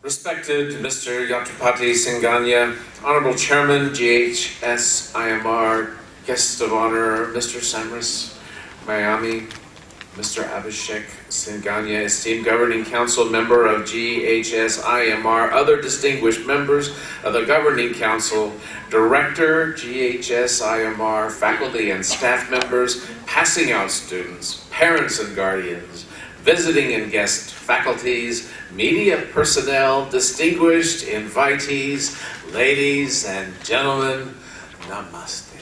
Respected Mr. Yattrapati Singania, Honorable Chairman, GHS-IMR, Guest of Honor, Mr. Samras Miami, Mr. Abhishek Singania, esteemed Governing Council member of GHS-IMR, other distinguished members of the Governing Council, Director, GHS-IMR, faculty and staff members, passing out students, parents and guardians, visiting and guest faculties, media personnel, distinguished invitees, ladies and gentlemen, namaste.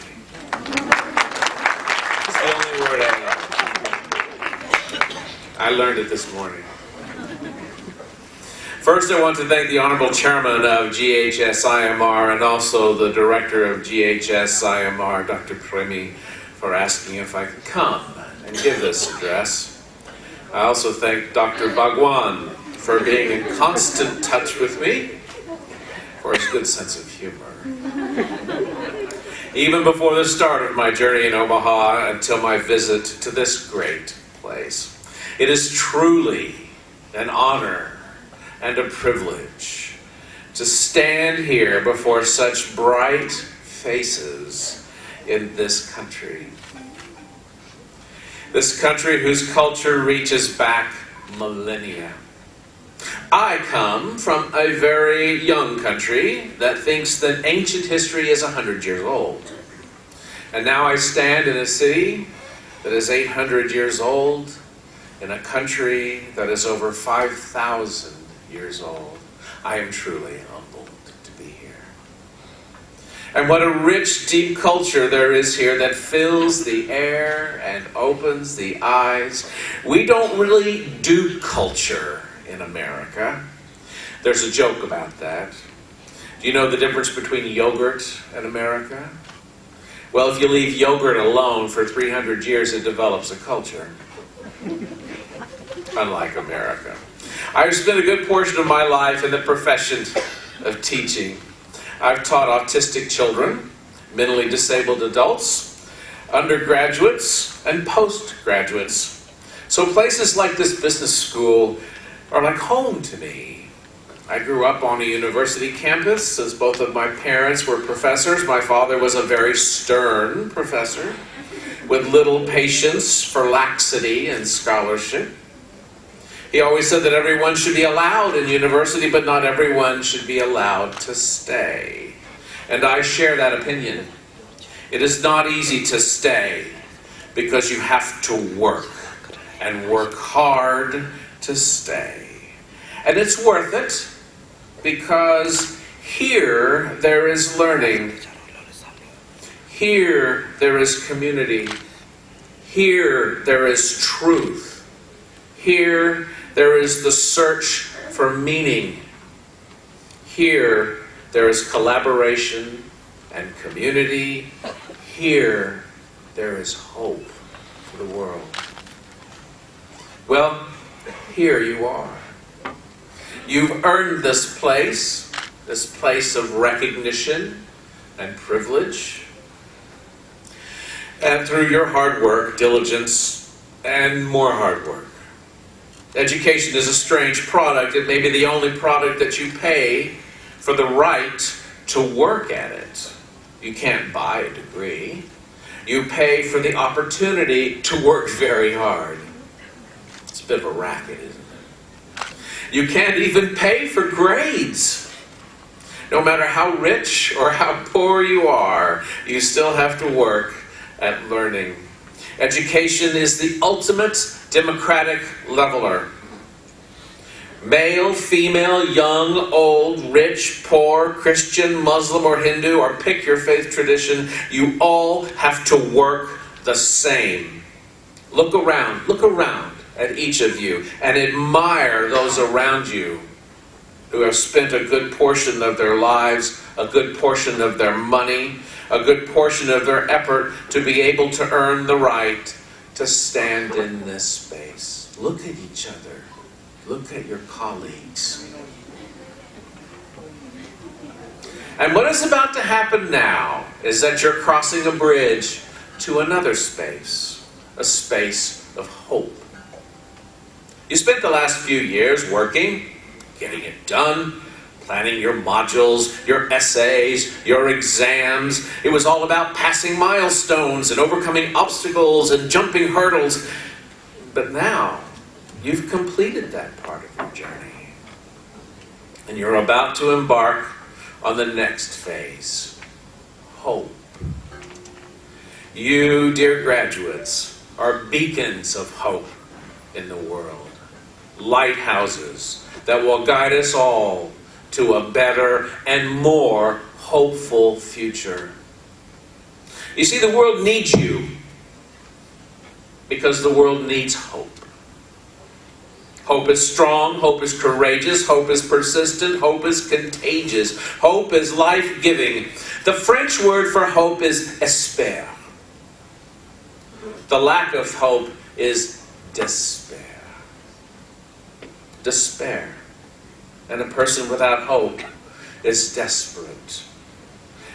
It's the only word I know. I learned it this morning. First, I want to thank the Honorable Chairman of GHS-IMR and also the Director of GHS-IMR, Dr. Premi, for asking if I could come and give this address. I also thank Dr. Bhagwan for being in constant touch with me, for his good sense of humor. Even before the start of my journey in Omaha until my visit to this great place. It is truly an honor and a privilege to stand here before such bright faces in this country. This country whose culture reaches back millennia. I come from a very young country that thinks that ancient history is 100 years old. And now I stand in a city that is 800 years old, in a country that is over 5,000 years old. I am truly humbled to be here. And what a rich, deep culture there is here that fills the air and opens the eyes. We don't really do culture in America. There's a joke about that. Do you know the difference between yogurt and America? Well, if you leave yogurt alone for 300 years, it develops a culture. Unlike America. I've spent a good portion of my life in the profession of teaching. I've taught autistic children, mentally disabled adults, undergraduates, and postgraduates. So places like this business school are like home to me. I grew up on a university campus, since both of my parents were professors. My father was a very stern professor, with little patience for laxity and scholarship. He always said that everyone should be allowed in university, but not everyone should be allowed to stay. And I share that opinion. It is not easy to stay because you have to work, and work hard to stay. And it's worth it because here there is learning. Here there is community. Here there is truth. Here there is the search for meaning. Here there is collaboration and community. Here there is hope for the world. Well, here you are. You've earned this place of recognition and privilege. And through your hard work, diligence, and more hard work. Education is a strange product. It may be the only product that you pay for the right to work at it. You can't buy a degree. You pay for the opportunity to work very hard. It's a bit of a racket, isn't it? You can't even pay for grades. No matter how rich or how poor you are, you still have to work at learning. Education is the ultimate democratic leveler. Male, female, young, old, rich, poor, Christian, Muslim, or Hindu, or pick your faith tradition, you all have to work the same. Look around at each of you and admire those around you who have spent a good portion of their lives, a good portion of their money, a good portion of their effort to be able to earn the right to stand in this space. Look at each other. Look at your colleagues. And what is about to happen now is that you're crossing a bridge to another space, a space of hope. You spent the last few years working, getting it done, planning your modules, your essays, your exams. It was all about passing milestones and overcoming obstacles and jumping hurdles. But now, you've completed that part of your journey. And you're about to embark on the next phase. Hope. You, dear graduates, are beacons of hope in the world. Lighthouses that will guide us all to a better and more hopeful future. You see, the world needs you because the world needs hope. Hope is strong, hope is courageous, hope is persistent, hope is contagious, hope is life-giving. The French word for hope is espoir. The lack of hope is despair. Despair. And a person without hope is desperate.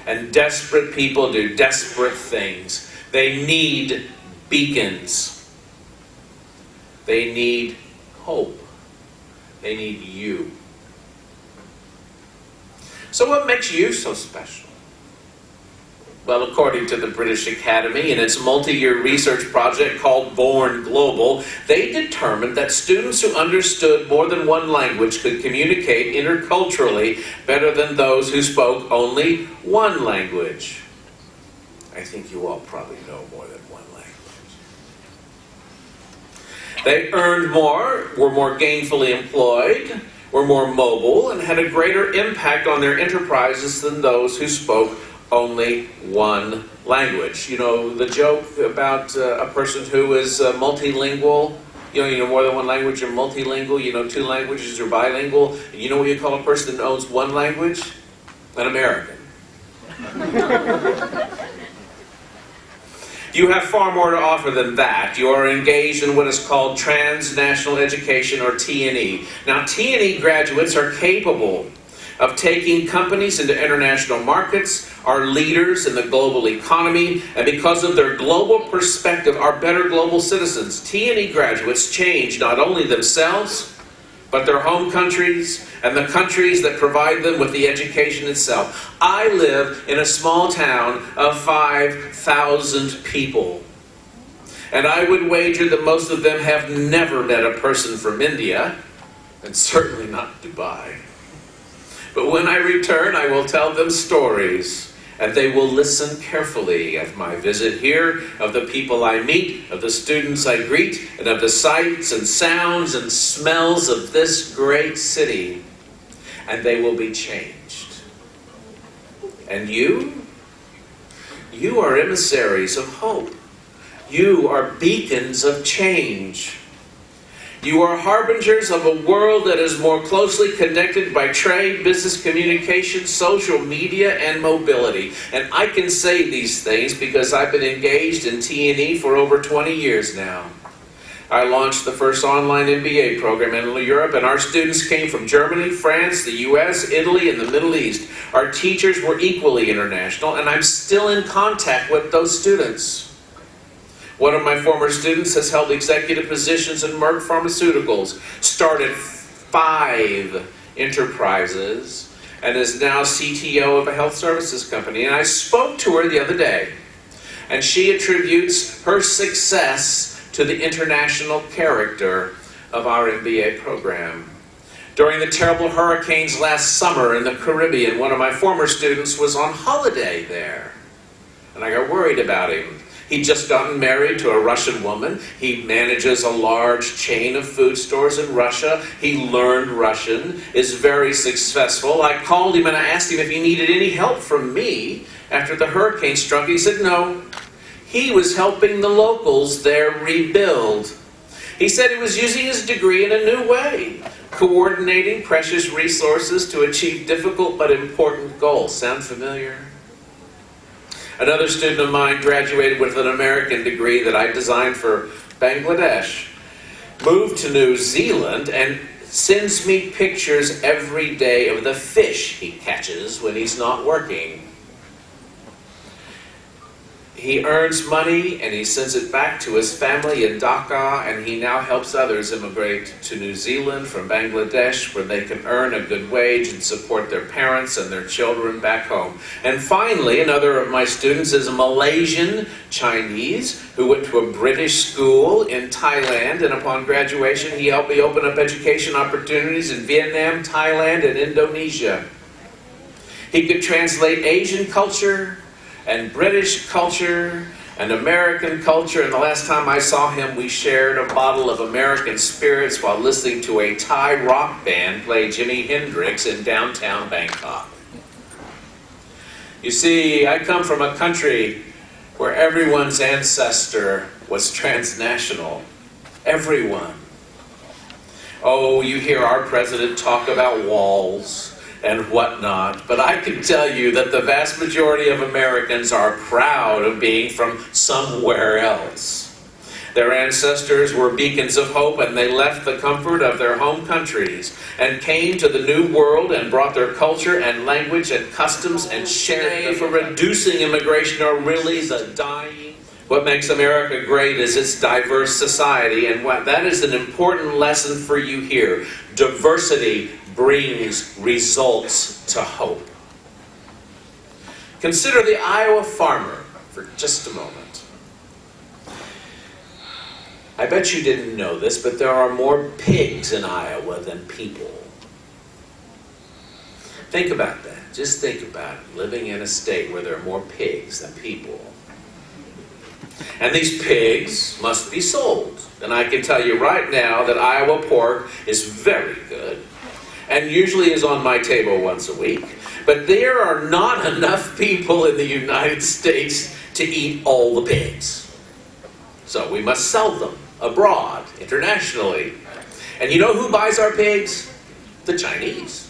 And desperate people do desperate things. They need beacons. They need hope. They need you. So what makes you so special? Well, according to the British Academy in its multi-year research project called Born Global, they determined that students who understood more than one language could communicate interculturally better than those who spoke only one language. I think you all probably know more than one language. They earned more, were more gainfully employed, were more mobile, and had a greater impact on their enterprises than those who spoke only one language. You know the joke about a person who is multilingual? You know more than one language, you're multilingual. You know two languages, you're bilingual. You know what you call a person that owns one language? An American. You have far more to offer than that. You are engaged in what is called transnational education, or T&E. Now, T&E graduates are capable of taking companies into international markets, are leaders in the global economy, and because of their global perspective are better global citizens. T&E graduates change not only themselves, but their home countries and the countries that provide them with the education itself. I live in a small town of 5,000 people, and I would wager that most of them have never met a person from India, and certainly not Dubai. But when I return, I will tell them stories, and they will listen carefully of my visit here, of the people I meet, of the students I greet, and of the sights and sounds and smells of this great city. And they will be changed. And you? You are emissaries of hope. You are beacons of change. You are harbingers of a world that is more closely connected by trade, business communication, social media, and mobility. And I can say these things because I've been engaged in T&E for over 20 years now. I launched the first online MBA program in Europe, and our students came from Germany, France, the US, Italy, and the Middle East. Our teachers were equally international, and I'm still in contact with those students. One of my former students has held executive positions in Merck Pharmaceuticals, started 5 enterprises, and is now CTO of a health services company. And I spoke to her the other day, and she attributes her success to the international character of our MBA program. During the terrible hurricanes last summer in the Caribbean, one of my former students was on holiday there, and I got worried about him. He'd just gotten married to a Russian woman. He manages a large chain of food stores in Russia. He learned Russian, is very successful. I called him and I asked him if he needed any help from me after the hurricane struck. He said no. He was helping the locals there rebuild. He said he was using his degree in a new way, coordinating precious resources to achieve difficult but important goals. Sound familiar? Another student of mine graduated with an American degree that I designed for Bangladesh, moved to New Zealand, and sends me pictures every day of the fish he catches when he's not working. He earns money and he sends it back to his family in Dhaka, and he now helps others immigrate to New Zealand from Bangladesh, where they can earn a good wage and support their parents and their children back home. And finally, another of my students is a Malaysian Chinese who went to a British school in Thailand, and upon graduation he helped me open up education opportunities in Vietnam, Thailand, and Indonesia. He could translate Asian culture and British culture and American culture, and the last time I saw him we shared a bottle of American spirits while listening to a Thai rock band play Jimi Hendrix in downtown Bangkok. You see, I come from a country where everyone's ancestor was transnational. Everyone. Oh, you hear our president talk about walls and whatnot, but I can tell you that the vast majority of Americans are proud of being from somewhere else. Their ancestors were beacons of hope, and they left the comfort of their home countries and came to the New World and brought their culture and language and customs and shared for reducing immigration are really the dying. What makes America great is its diverse society, and that is an important lesson for you here. Diversity brings results to hope. Consider the Iowa farmer for just a moment. I bet you didn't know this, but there are more pigs in Iowa than people. Think about that. Just think about it. Living in a state where there are more pigs than people. And these pigs must be sold. And I can tell you right now that Iowa pork is very good and usually is on my table once a week. But there are not enough people in the United States to eat all the pigs. So we must sell them abroad, internationally. And you know who buys our pigs? The Chinese.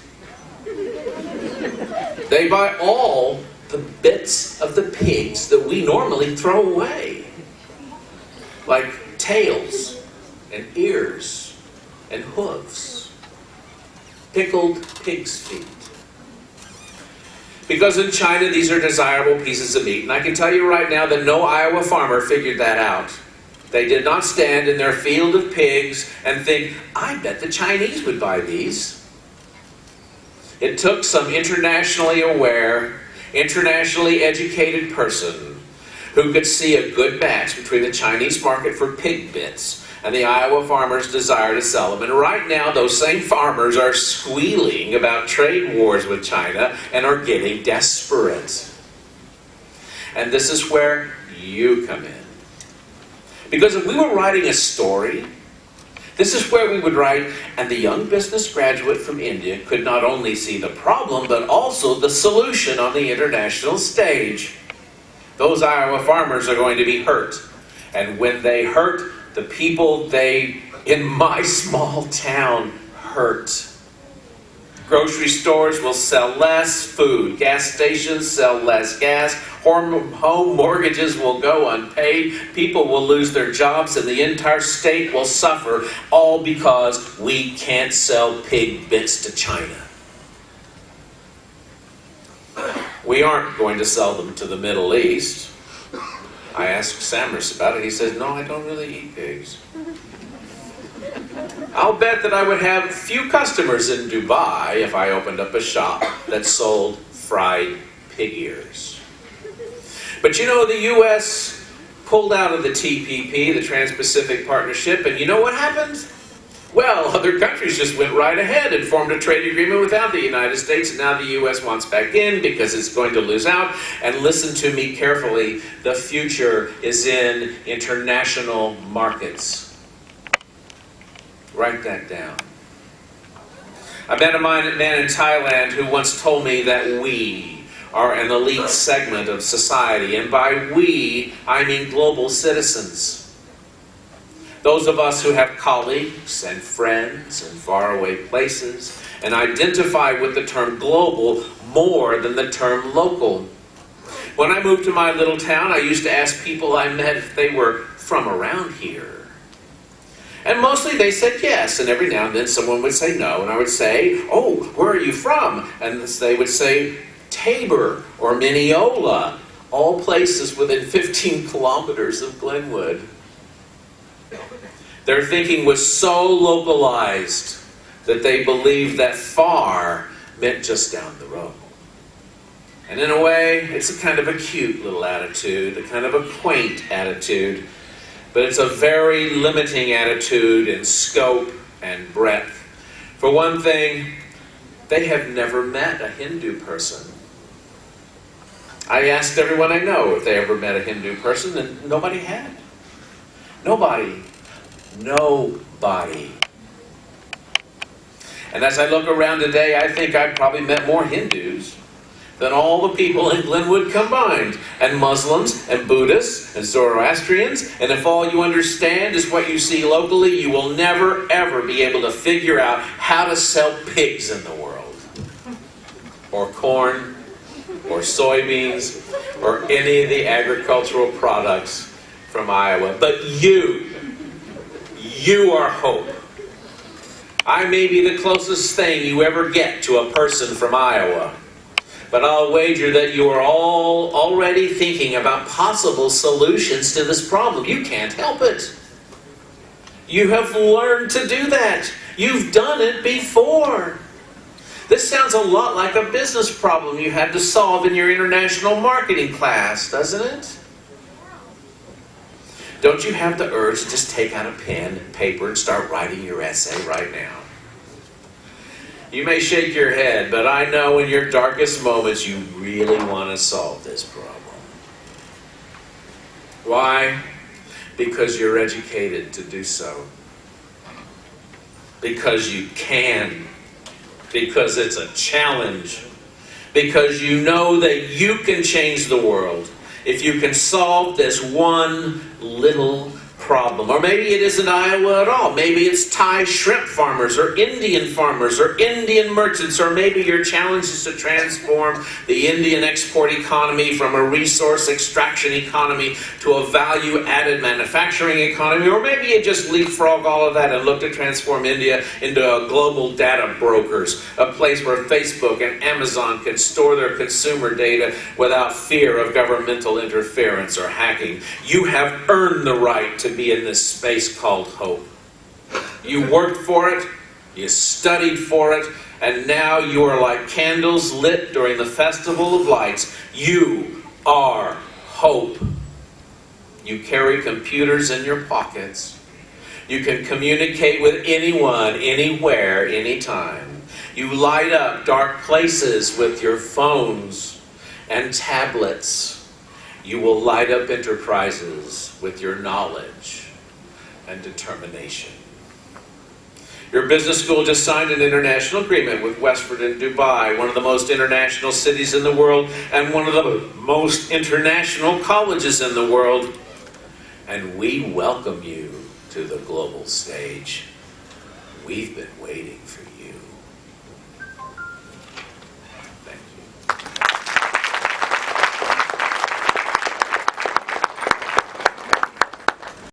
They buy all the bits of the pigs that we normally throw away, like tails and ears and hooves. Pickled pig's feet. Because in China, these are desirable pieces of meat. And I can tell you right now that no Iowa farmer figured that out. They did not stand in their field of pigs and think, I bet the Chinese would buy these. It took some internationally aware, internationally educated person who could see a good match between the Chinese market for pig bits and the Iowa farmers' desire to sell them. And right now, those same farmers are squealing about trade wars with China and are getting desperate. And this is where you come in. Because if we were writing a story, this is where we would write, and the young business graduate from India could not only see the problem, but also the solution on the international stage. Those Iowa farmers are going to be hurt. And when they hurt, the people in my small town hurt. Grocery stores will sell less food. Gas stations sell less gas. Home mortgages will go unpaid. People will lose their jobs, and the entire state will suffer, all because we can't sell pig bits to China. We aren't going to sell them to the Middle East. I asked Samras about it. He says, no, I don't really eat pigs. I'll bet that I would have few customers in Dubai if I opened up a shop that sold fried pig ears. But you know, the U.S. pulled out of the TPP, the Trans-Pacific Partnership, and you know what happened? Well, other countries just went right ahead and formed a trade agreement without the United States, and now the U.S. wants back in because it's going to lose out. And listen to me carefully, the future is in international markets. Write that down. I met a man in Thailand who once told me that we are an elite segment of society, and by we, I mean global citizens. Those of us who have colleagues and friends in faraway places and identify with the term global more than the term local. When I moved to my little town, I used to ask people I met if they were from around here. And mostly they said yes, and every now and then someone would say no, and I would say, oh, where are you from? And they would say Tabor or Mineola all places within 15 kilometers of Glenwood. Their thinking was so localized that they believed that far meant just down the road. And in a way, it's a kind of a cute little attitude, a kind of a quaint attitude, but it's a very limiting attitude in scope and breadth. For one thing, they have never met a Hindu person. I asked everyone I know if they ever met a Hindu person, and nobody had. Nobody. Nobody. And as I look around today, I think I've probably met more Hindus than all the people in Glenwood combined, and Muslims, and Buddhists, and Zoroastrians, and if all you understand is what you see locally, you will never, ever be able to figure out how to sell pigs in the world, or corn, or soybeans, or any of the agricultural products from Iowa. But you are hope. I may be the closest thing you ever get to a person from Iowa. But I'll wager that you are all already thinking about possible solutions to this problem. You can't help it. You have learned to do that. You've done it before. This sounds a lot like a business problem you had to solve in your international marketing class, doesn't it? Don't you have the urge to just take out a pen and paper and start writing your essay right now? You may shake your head, but I know in your darkest moments you really want to solve this problem. Why? Because you're educated to do so. Because you can. Because it's a challenge. Because you know that you can change the world if you can solve this one little problem. Or maybe it isn't Iowa at all. Maybe it's Thai shrimp farmers or Indian farmers or Indian merchants, or maybe your challenge is to transform the Indian export economy from a resource extraction economy to a value-added manufacturing economy, or maybe you just leapfrog all of that and look to transform India into a global data brokers, a place where Facebook and Amazon can store their consumer data without fear of governmental interference or hacking. You have earned the right to be in this space called hope. You worked for it, you studied for it, and now you are like candles lit during the festival of lights. You are hope. You carry computers in your pockets. You can communicate with anyone, anywhere, anytime. You light up dark places with your phones and tablets. You will light up enterprises with your knowledge and determination. Your business school just signed an international agreement with Westford and Dubai, one of the most international cities in the world and one of the most international colleges in the world. And we welcome you to the global stage. We've been waiting for you.